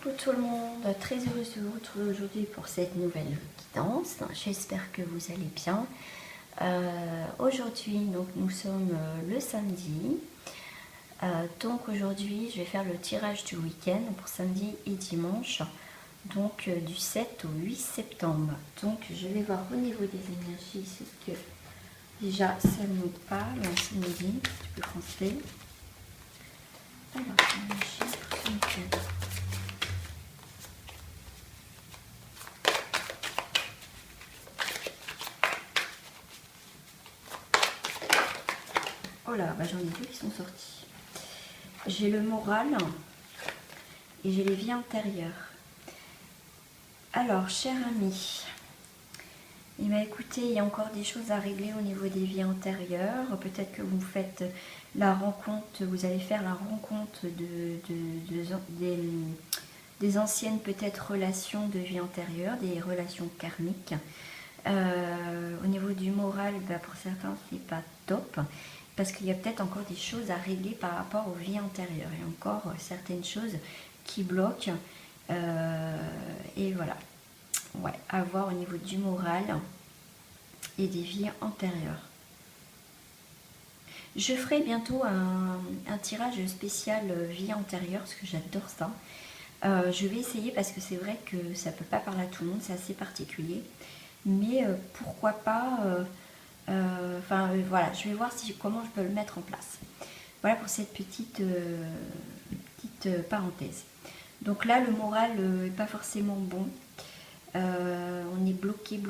Coucou tout le monde, très heureuse de vous retrouver aujourd'hui pour cette nouvelle guidance. J'espère que vous allez bien. Aujourd'hui, donc nous sommes le samedi. Donc aujourd'hui, je vais faire le tirage du week-end pour samedi et dimanche, donc du 7 au 8 septembre. Donc je vais voir au niveau des énergies, c'est que déjà ça nous parle, ça nous dit, tu peux transférer. Alors, énergie pour ce week-end. Oh là, bah j'en ai deux qui sont sortis. J'ai le moral et j'ai les vies antérieures. Alors, cher ami, il m'a écouté, il y a encore des choses à régler au niveau des vies antérieures. Peut-être que vous faites la rencontre, vous allez faire la rencontre des anciennes peut-être relations de vie antérieure, des relations karmiques. Au niveau du moral, bah pour certains, c'est pas top. Parce qu'il y a peut-être encore des choses à régler par rapport aux vies antérieures. Il y a encore certaines choses qui bloquent. Et voilà. Ouais, à voir au niveau du moral et des vies antérieures. Je ferai bientôt un tirage spécial vie antérieure, parce que j'adore ça. Je vais essayer parce que c'est vrai que ça ne peut pas parler à tout le monde, c'est assez particulier. Mais pourquoi pas... voilà, je vais voir comment je peux le mettre en place. Voilà pour cette petite parenthèse. Donc là, le moral n'est pas forcément bon. On est bloqué.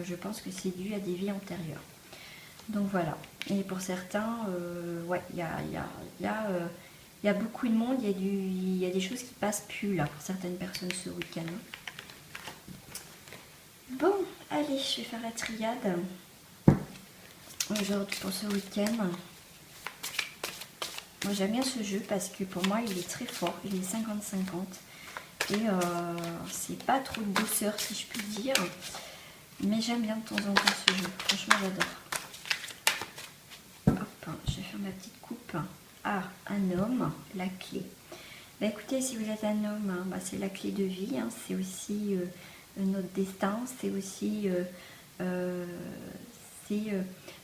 Je pense que c'est dû à des vies antérieures. Donc voilà. Et pour certains, ouais, il y a beaucoup de monde. Il y a des choses qui passent plus là pour certaines personnes ce week-end. Bon, allez, je vais faire la triade aujourd'hui pour ce week-end. Moi j'aime bien ce jeu parce que pour moi il est très fort, il est 50-50 et c'est pas trop de douceur si je puis dire, mais j'aime bien de temps en temps ce jeu, franchement j'adore. Hop, je vais faire ma petite coupe. Ah, un homme, la clé. Bah écoutez, si vous êtes un homme, hein, bah, c'est la clé de vie, hein, c'est aussi notre destin, c'est aussi...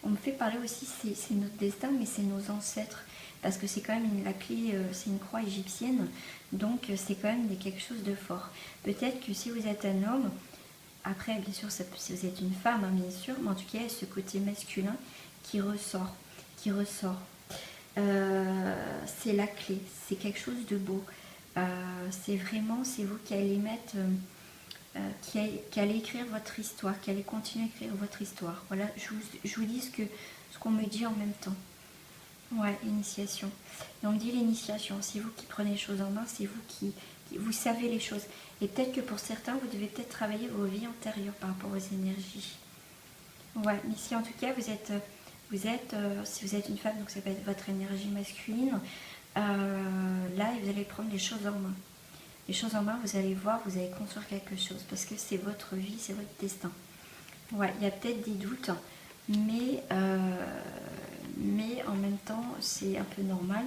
on me fait parler aussi, c'est notre destin, mais c'est nos ancêtres, parce que c'est quand même la clé, c'est une croix égyptienne, donc c'est quand même quelque chose de fort. Peut-être que si vous êtes un homme, après bien sûr si vous êtes une femme, hein, bien sûr, mais en tout cas il y a ce côté masculin qui ressort. C'est la clé, c'est quelque chose de beau. C'est vous qui allez mettre... qui allait écrire votre histoire, qui allait continuer à écrire votre histoire. Voilà, je vous dis ce qu'on me dit en même temps. Ouais, initiation. Et on me dit l'initiation, c'est vous qui prenez les choses en main, c'est vous qui vous savez les choses. Et peut-être que pour certains, vous devez peut-être travailler vos vies antérieures par rapport aux énergies. Ouais, mais si en tout cas si vous êtes une femme, donc ça va être votre énergie masculine, là vous allez prendre les choses en main. Les choses en main, vous allez voir, vous allez construire quelque chose parce que c'est votre vie, c'est votre destin. Ouais, il y a peut-être des doutes, mais en même temps, c'est un peu normal.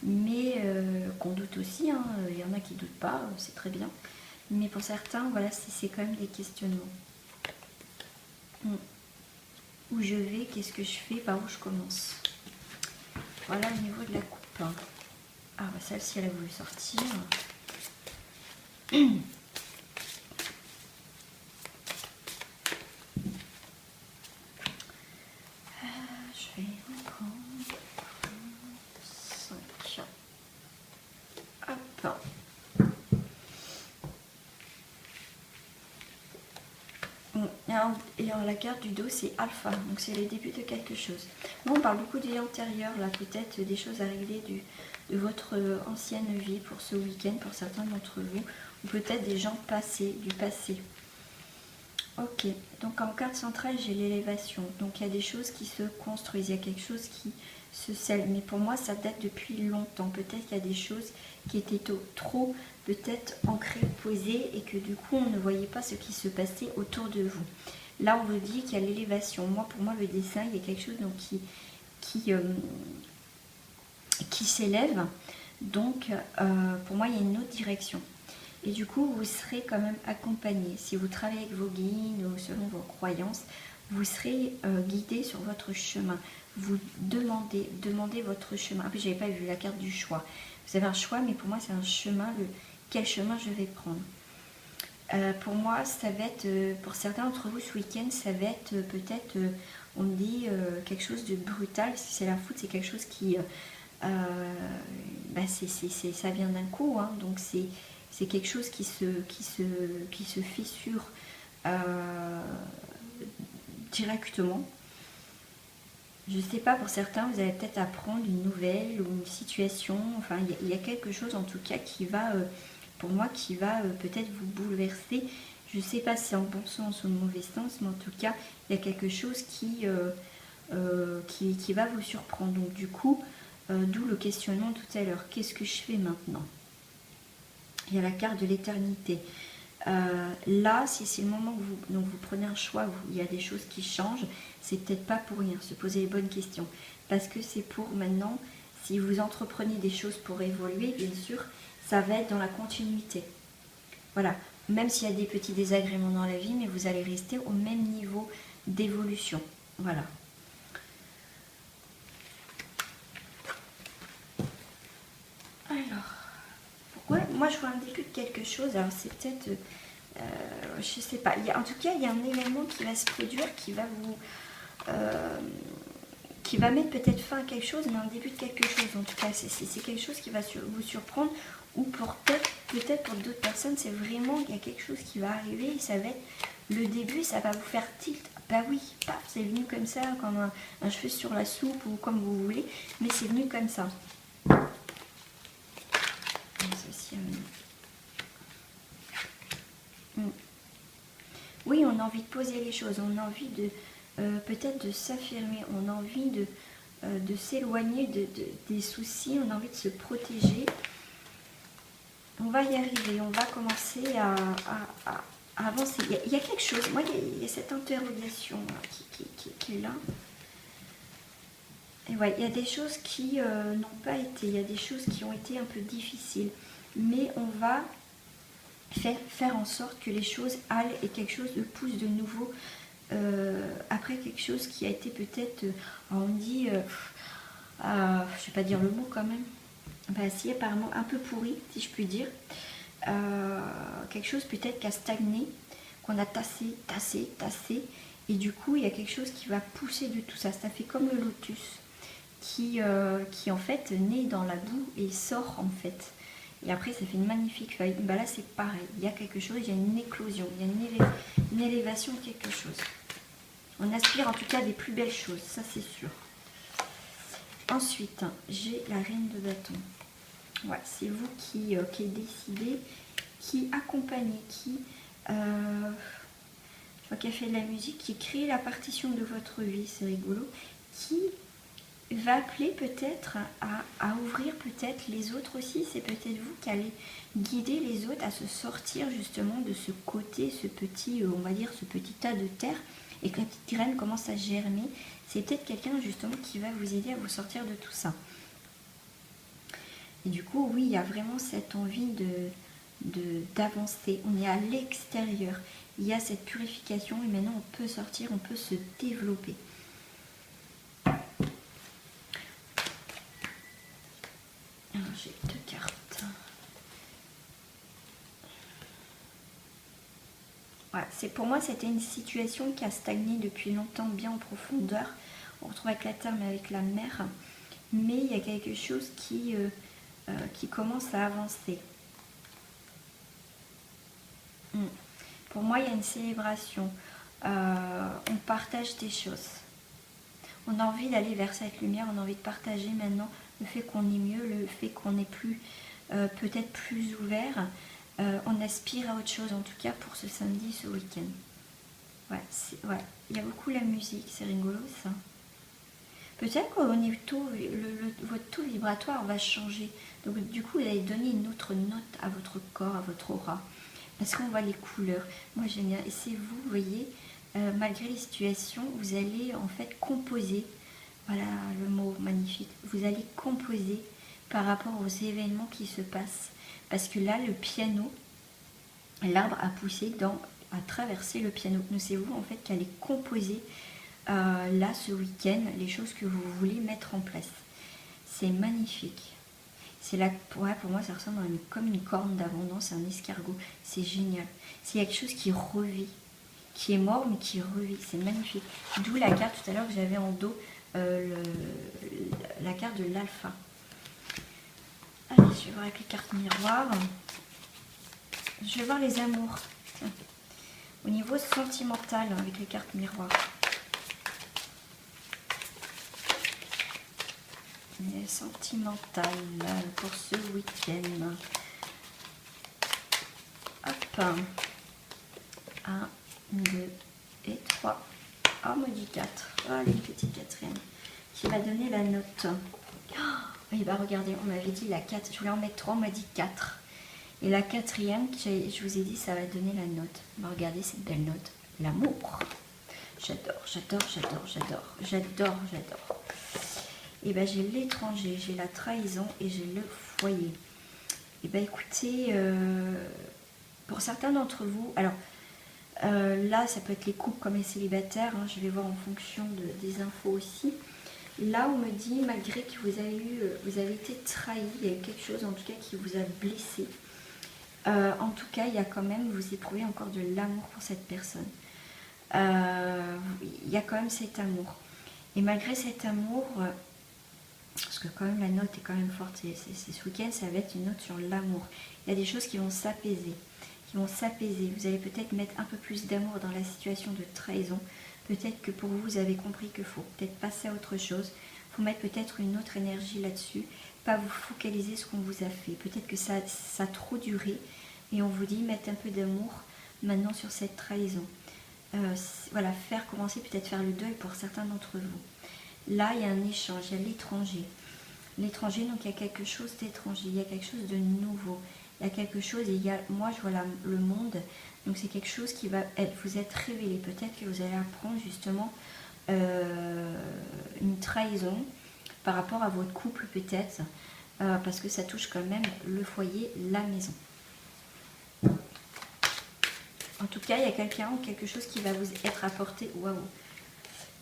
Mais qu'on doute aussi, hein, il y en a qui ne doutent pas, c'est très bien. Mais pour certains, voilà, c'est quand même des questionnements. Où je vais, qu'est-ce que je fais, par où je commence. Voilà au niveau de la coupe. Ah, bah, celle-ci, elle a voulu sortir. Je vais en prendre 5. Hop. Et alors, la carte du dos, c'est Alpha, donc c'est le début de quelque chose. Bon, on parle beaucoup des antérieurs, là, peut-être des choses à régler de votre ancienne vie pour ce week-end, pour certains d'entre vous, ou peut-être des gens passés, du passé. Ok, donc en carte centrale, j'ai l'élévation. Donc il y a des choses qui se construisent, il y a quelque chose qui se scelle. Mais pour moi, ça date depuis longtemps. Peut-être qu'il y a des choses qui étaient trop peut-être ancrées, posées, et que du coup, on ne voyait pas ce qui se passait autour de vous. Là, on vous dit qu'il y a l'élévation. Moi, pour moi, le dessin, il y a quelque chose donc, qui s'élève. Donc, pour moi, il y a une autre direction. Et du coup, vous serez quand même accompagné. Si vous travaillez avec vos guides ou selon vos croyances, vous serez guidé sur votre chemin. Vous demandez votre chemin. Ah, puis, j'avais pas vu la carte du choix. Vous avez un choix, mais pour moi, c'est un chemin. Quel chemin je vais prendre? Pour moi, ça va être, pour certains d'entre vous, ce week-end, ça va être peut-être, on me dit, quelque chose de brutal. Si c'est la foot, c'est quelque chose qui... ça vient d'un coup, hein, donc c'est quelque chose qui se fissure directement. Je ne sais pas, pour certains, vous allez peut-être apprendre une nouvelle ou une situation. Enfin, il y a quelque chose en tout cas qui va, pour moi, qui va peut-être vous bouleverser. Je ne sais pas si c'est en bon sens ou en mauvais sens, mais en tout cas, il y a quelque chose qui va vous surprendre. Donc du coup, d'où le questionnement tout à l'heure. Qu'est-ce que je fais maintenant? Il y a la carte de l'éternité. Là, si c'est le moment où vous prenez un choix, où il y a des choses qui changent, c'est peut-être pas pour rien, se poser les bonnes questions. Parce que c'est pour maintenant, si vous entreprenez des choses pour évoluer, bien sûr, ça va être dans la continuité. Voilà, même s'il y a des petits désagréments dans la vie, mais vous allez rester au même niveau d'évolution. Voilà. Alors, pourquoi moi je vois un début de quelque chose, alors c'est peut-être... je sais pas. En tout cas, il y a un événement qui va se produire, qui va vous, qui va mettre peut-être fin à quelque chose, mais un début de quelque chose. En tout cas, c'est quelque chose qui va vous surprendre, ou peut-être pour d'autres personnes, c'est vraiment qu'il y a quelque chose qui va arriver, et ça va être le début, ça va vous faire tilt. Bah oui, paf, c'est venu comme ça, comme un cheveu sur la soupe, ou comme vous voulez, mais c'est venu comme ça. Oui, on a envie de poser les choses, on a envie de peut-être de s'affirmer, on a envie de s'éloigner des soucis, on a envie de se protéger. On va y arriver, on va commencer à avancer. Il y a quelque chose, moi il y a cette interrogation qui est là. Et ouais, il y a des choses qui n'ont pas été, il y a des choses qui ont été un peu difficiles, mais on va faire en sorte que les choses aillent et quelque chose de pousse de nouveau après quelque chose qui a été peut-être, on dit, je vais pas dire le mot quand même, bah si, apparemment un peu pourri, si je puis dire, quelque chose peut-être qui a stagné, qu'on a tassé, et du coup il y a quelque chose qui va pousser de tout ça. Ça fait comme le lotus qui en fait naît dans la boue et sort en fait. Et après, ça fait une magnifique feuille. Bah là, c'est pareil. Il y a quelque chose, il y a une éclosion, il y a une élévation de quelque chose. On aspire en tout cas des plus belles choses, ça c'est sûr. Ensuite, j'ai la reine de bâton. Ouais, c'est vous qui décidez, qui accompagnez, qui a fait de la musique, qui crée la partition de votre vie, c'est rigolo, qui va appeler peut-être à ouvrir peut-être les autres aussi. C'est peut-être vous qui allez guider les autres à se sortir justement de ce côté, ce petit, on va dire, ce petit tas de terre, et que la petite graine commence à germer. C'est peut-être quelqu'un justement qui va vous aider à vous sortir de tout ça. Et du coup, oui, il y a vraiment cette envie d'avancer. On est à l'extérieur. Il y a cette purification et maintenant on peut sortir, on peut se développer. Alors j'ai 2 cartes. Voilà, pour moi c'était une situation qui a stagné depuis longtemps, bien en profondeur. On retrouve avec la terre mais avec la mer. Mais il y a quelque chose qui commence à avancer. Pour moi il y a une célébration. On partage des choses. On a envie d'aller vers cette lumière, on a envie de partager maintenant le fait qu'on est mieux, le fait qu'on est plus peut-être plus ouvert. On aspire à autre chose, en tout cas pour ce samedi, ce week-end. Ouais, il y a beaucoup la musique, c'est rigolo ça. Peut-être qu'au niveau votre taux vibratoire va changer. Donc du coup, vous allez donner une autre note à votre corps, à votre aura. Parce qu'on voit les couleurs. Moi j'aime bien. Et c'est vous voyez, malgré les situations, vous allez en fait composer. Voilà le mot magnifique. Vous allez composer par rapport aux événements qui se passent. Parce que là, le piano, l'arbre a poussé a traversé le piano. Donc c'est vous en fait qui allez composer là ce week-end les choses que vous voulez mettre en place. C'est magnifique. C'est là, pour moi, ça ressemble comme une corne d'abondance, un escargot. C'est génial. C'est quelque chose qui revit, qui est mort mais qui revit. C'est magnifique. D'où la carte tout à l'heure que j'avais en dos, la carte de l'alpha. Allez, je vais voir avec les cartes miroirs. Je vais voir les amours. Tiens. Au niveau sentimental, avec les cartes miroirs. Les sentimentales pour ce week-end. Hop. 1, 2 et 3. Oh, me dit 4. Allez, une petite quatrième. Qui va donner la note. Oh, oui, bah regardez, on m'avait dit la 4. Je voulais en mettre 3, on m'a dit 4. Et la quatrième, je vous ai dit, ça va donner la note. Bah, regardez cette belle note. L'amour. J'adore, j'adore, j'adore, j'adore. J'adore, j'adore. Et bien j'ai l'étranger, j'ai la trahison et j'ai le foyer. Et bien écoutez, pour certains d'entre vous, alors là ça peut être les couples comme les célibataires, hein, je vais voir en fonction des infos aussi. Là on me dit, malgré que vous avez été trahi, il y a eu quelque chose en tout cas qui vous a blessé. En tout cas, il y a quand même, vous éprouvez encore de l'amour pour cette personne. Il y a quand même cet amour. Et malgré cet amour... parce que quand même la note est quand même forte, ce week-end ça va être une note sur l'amour. Il y a des choses qui vont s'apaiser, Vous allez peut-être mettre un peu plus d'amour dans la situation de trahison. Peut-être que pour vous, vous avez compris qu'il faut peut-être passer à autre chose. Il faut mettre peut-être une autre énergie là-dessus, pas vous focaliser sur ce qu'on vous a fait. Peut-être que ça a trop duré et on vous dit mettre un peu d'amour maintenant sur cette trahison. Voilà, faire le deuil pour certains d'entre vous. Là, il y a un échange, il y a l'étranger. L'étranger, donc il y a quelque chose d'étranger, il y a quelque chose de nouveau. Il y a quelque chose, et moi je vois le monde, donc c'est quelque chose qui va vous être révélé. Peut-être que vous allez apprendre justement une trahison par rapport à votre couple peut-être, parce que ça touche quand même le foyer, la maison. En tout cas, il y a quelqu'un ou quelque chose qui va vous être apporté. Waouh!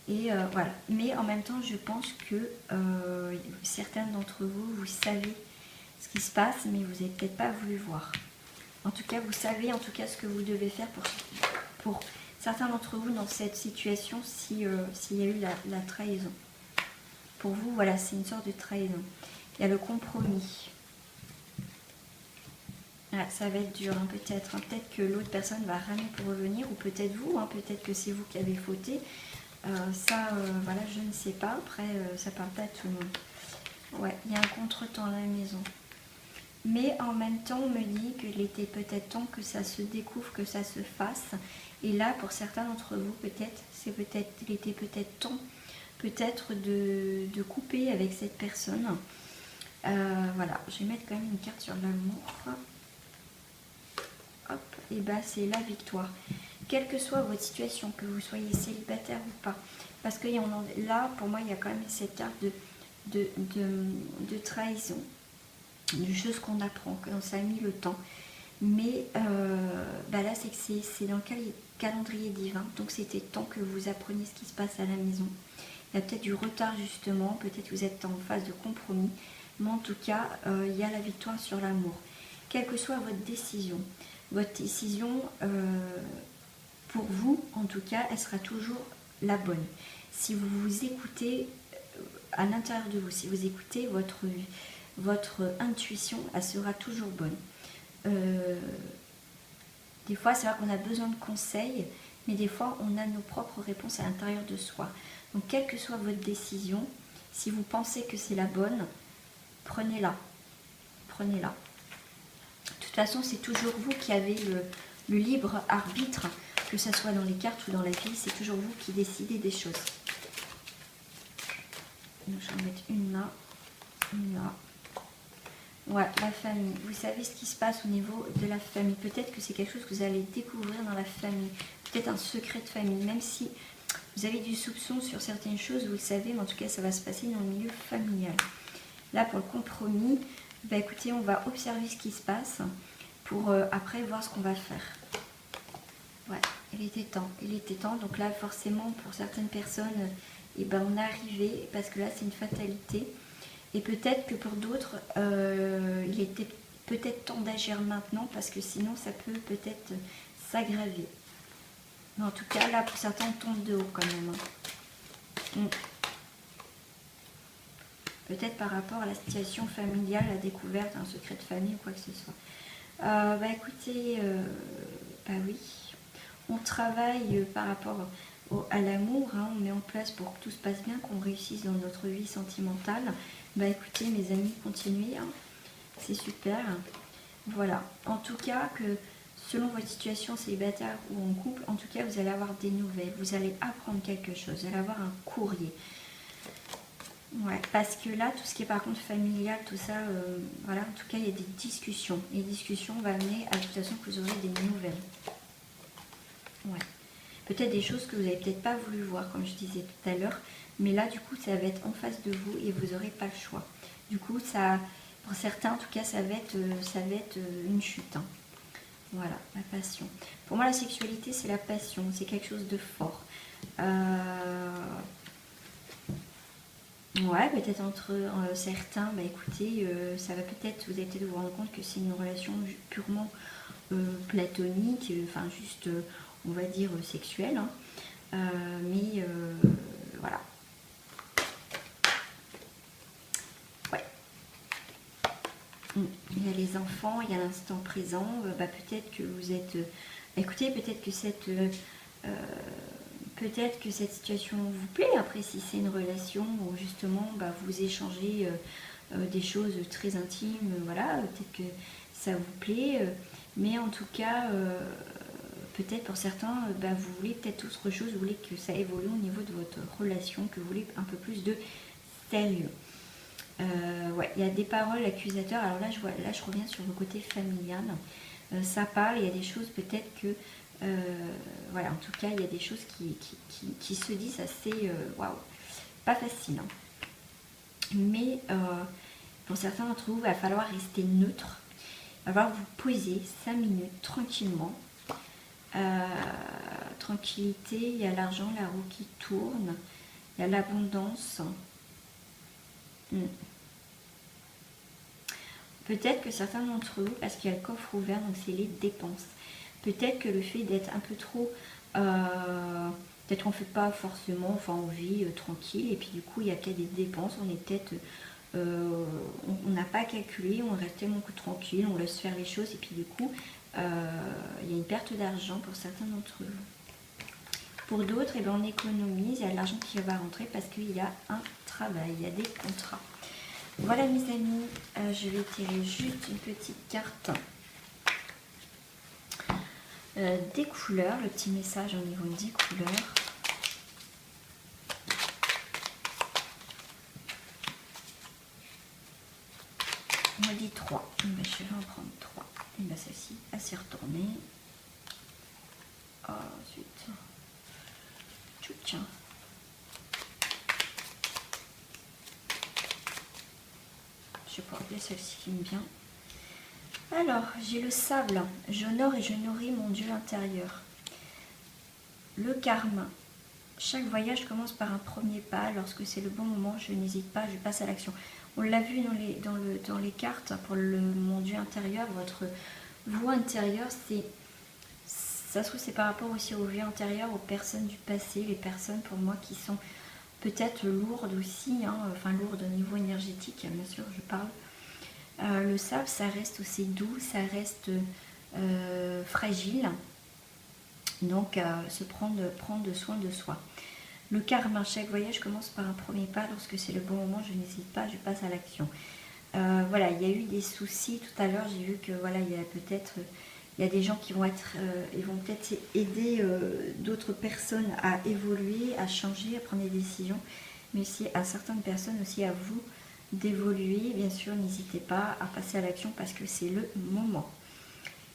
Et voilà. Mais en même temps, je pense que certains d'entre vous, vous savez ce qui se passe, mais vous n'avez peut-être pas voulu voir. En tout cas, vous savez en tout cas ce que vous devez faire pour certains d'entre vous dans cette situation s'il y a eu la trahison. Pour vous, voilà, c'est une sorte de trahison. Il y a le compromis. Voilà, ça va être dur, hein, peut-être. Hein. Peut-être que l'autre personne va ramer pour revenir, ou peut-être vous, hein, peut-être que c'est vous qui avez fauté. Voilà, je ne sais pas. Après, ça ne parle pas à tout le monde. Ouais, il y a un contretemps à la maison. Mais en même temps, on me dit qu'il était peut-être temps que ça se découvre, que ça se fasse. Et là, pour certains d'entre vous, il était peut-être temps, peut-être de couper avec cette personne. Voilà, je vais mettre quand même une carte sur l'amour. Hop, et bah c'est la victoire. Quelle que soit votre situation, que vous soyez célibataire ou pas, parce que là, pour moi, il y a quand même cette carte de trahison, de choses qu'on apprend, qu'on s'est mis le temps. Mais là, c'est que c'est dans le calendrier divin, donc c'était temps que vous appreniez ce qui se passe à la maison. Il y a peut-être du retard justement, peut-être que vous êtes en phase de compromis, mais en tout cas, il y a la victoire sur l'amour. Quelle que soit votre décision, pour vous, en tout cas, elle sera toujours la bonne. Si vous vous écoutez à l'intérieur de vous, si vous écoutez votre intuition, elle sera toujours bonne. Des fois, c'est vrai qu'on a besoin de conseils, mais des fois, on a nos propres réponses à l'intérieur de soi. Donc, quelle que soit votre décision, si vous pensez que c'est la bonne, prenez-la. Prenez-la. De toute façon, c'est toujours vous qui avez le libre arbitre, que ce soit dans les cartes ou dans la vie, c'est toujours vous qui décidez des choses. Donc, je vais en mettre une là, une là. Ouais, la famille. Vous savez ce qui se passe au niveau de la famille. Peut-être que c'est quelque chose que vous allez découvrir dans la famille. Peut-être un secret de famille. Même si vous avez du soupçon sur certaines choses, vous le savez, mais en tout cas, ça va se passer dans le milieu familial. Là, pour le compromis, bah, écoutez, on va observer ce qui se passe pour après voir ce qu'on va faire. Ouais, il était temps. Il était temps. Donc là, forcément, pour certaines personnes, eh ben, on est arrivé parce que là, c'est une fatalité. Et peut-être que pour d'autres, il était peut-être temps d'agir maintenant parce que sinon, ça peut peut-être s'aggraver. Mais en tout cas, là, pour certains, on tombe de haut quand même. Peut-être par rapport à la situation familiale, la découverte, un secret de famille ou quoi que ce soit. Bah écoutez, bah oui, on travaille par rapport à l'amour, hein, on met en place pour que tout se passe bien, qu'on réussisse dans notre vie sentimentale. Bah écoutez mes amis, continuez, hein, c'est super. Voilà, en tout cas que selon votre situation célibataire ou en couple, en tout cas vous allez avoir des nouvelles, vous allez apprendre quelque chose, vous allez avoir un courrier. Ouais, parce que là, tout ce qui est par contre familial, tout ça, voilà, en tout cas, il y a des discussions. Les discussions vont amener à la situation que vous aurez des nouvelles. Ouais. Peut-être des choses que vous n'avez peut-être pas voulu voir, comme je disais tout à l'heure. Mais là, du coup, ça va être en face de vous et vous n'aurez pas le choix. Du coup, ça, pour certains, en tout cas, ça va être une chute. Hein. Voilà, la passion. Pour moi, la sexualité, c'est la passion. C'est quelque chose de fort. Ouais, peut-être entre certains, bah écoutez, ça va peut-être, vous allez peut-être vous rendre compte que c'est une relation purement platonique, enfin juste, on va dire, sexuelle, hein. Mais voilà. Ouais. Il y a les enfants, il y a l'instant présent, bah peut-être que vous êtes, écoutez, peut-être que peut-être que cette situation vous plaît. Après, si c'est une relation où justement bah, vous échangez des choses très intimes, voilà, peut-être que ça vous plaît. Mais en tout cas, peut-être pour certains, bah, vous voulez peut-être autre chose, vous voulez que ça évolue au niveau de votre relation, que vous voulez un peu plus de sérieux. Ouais, il y a des paroles accusateurs. Alors là, je reviens sur le côté familial. Ça parle, il y a des choses peut-être que voilà, en tout cas, il y a des choses qui se disent assez, waouh, pas facile. Hein. Mais pour certains d'entre vous, il va falloir rester neutre. Il va falloir vous poser 5 minutes tranquillement. Tranquillité, il y a l'argent, la roue qui tourne, il y a l'abondance. Peut-être que certains d'entre vous, parce qu'il y a le coffre ouvert, donc c'est les dépenses. Peut-être que le fait d'être un peu trop... peut-être qu'on ne fait pas forcément, enfin on vit tranquille, et puis du coup il y a peut-être des dépenses, on est peut-être... on n'a pas calculé, on reste tellement tranquille, on laisse faire les choses, et puis du coup il y a une perte d'argent pour certains d'entre vous. Pour d'autres, eh ben, on économise, il y a de l'argent qui va rentrer parce qu'il y a un travail, il y a des contrats. Voilà mes amis, je vais tirer juste une petite carte des couleurs, le petit message au niveau des couleurs. On m'a dit 3, ben, je vais en prendre 3. Et ben, celle-ci, elle s'est retournée. Ensuite, tiens. Je vais pouvoir appeler celle-ci qui me vient. Alors, j'ai le sable. J'honore et je nourris mon Dieu intérieur. Le karma. Chaque voyage commence par un premier pas. Lorsque c'est le bon moment, je n'hésite pas, je passe à l'action. On l'a vu dans les cartes pour mon Dieu intérieur. Votre voix intérieure, ça se trouve, c'est par rapport aussi aux vies antérieures, aux personnes du passé, les personnes pour moi qui sont peut-être lourdes aussi, hein, enfin lourdes au niveau énergétique, bien sûr, je parle. Le sable, ça reste aussi doux, ça reste fragile. Donc, prendre soin de soi. Le karma, chaque voyage commence par un premier pas. Lorsque c'est le bon moment, je n'hésite pas, je passe à l'action. Voilà, il y a eu des soucis tout à l'heure. J'ai vu que voilà, il y a des gens qui vont ils vont peut-être aider d'autres personnes à évoluer, à changer, à prendre des décisions. Mais aussi à certaines personnes aussi à vous d'évoluer. Bien sûr, n'hésitez pas à passer à l'action parce que c'est le moment.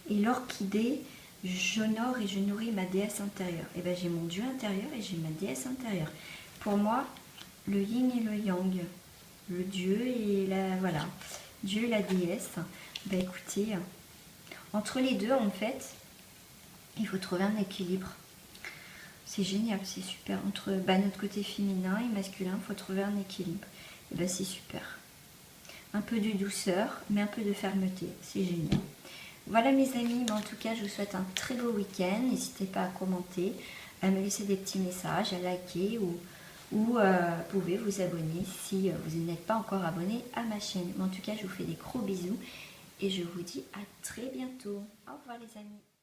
Et l'orchidée, j'honore et je nourris ma déesse intérieure. Et bien j'ai mon Dieu intérieur et j'ai ma déesse intérieure. Pour moi, le yin et le yang, le dieu et la, voilà, Dieu et la déesse. Bah écoutez, entre les deux en fait, il faut trouver un équilibre. C'est génial, c'est super. Entre notre côté féminin et masculin, il faut trouver un équilibre. Et ben c'est super. Un peu de douceur, mais un peu de fermeté. C'est génial. Voilà mes amis, mais en tout cas, je vous souhaite un très beau week-end. N'hésitez pas à commenter, à me laisser des petits messages, à liker ou vous pouvez vous abonner si vous n'êtes pas encore abonné à ma chaîne. Mais en tout cas, je vous fais des gros bisous et je vous dis à très bientôt. Au revoir les amis.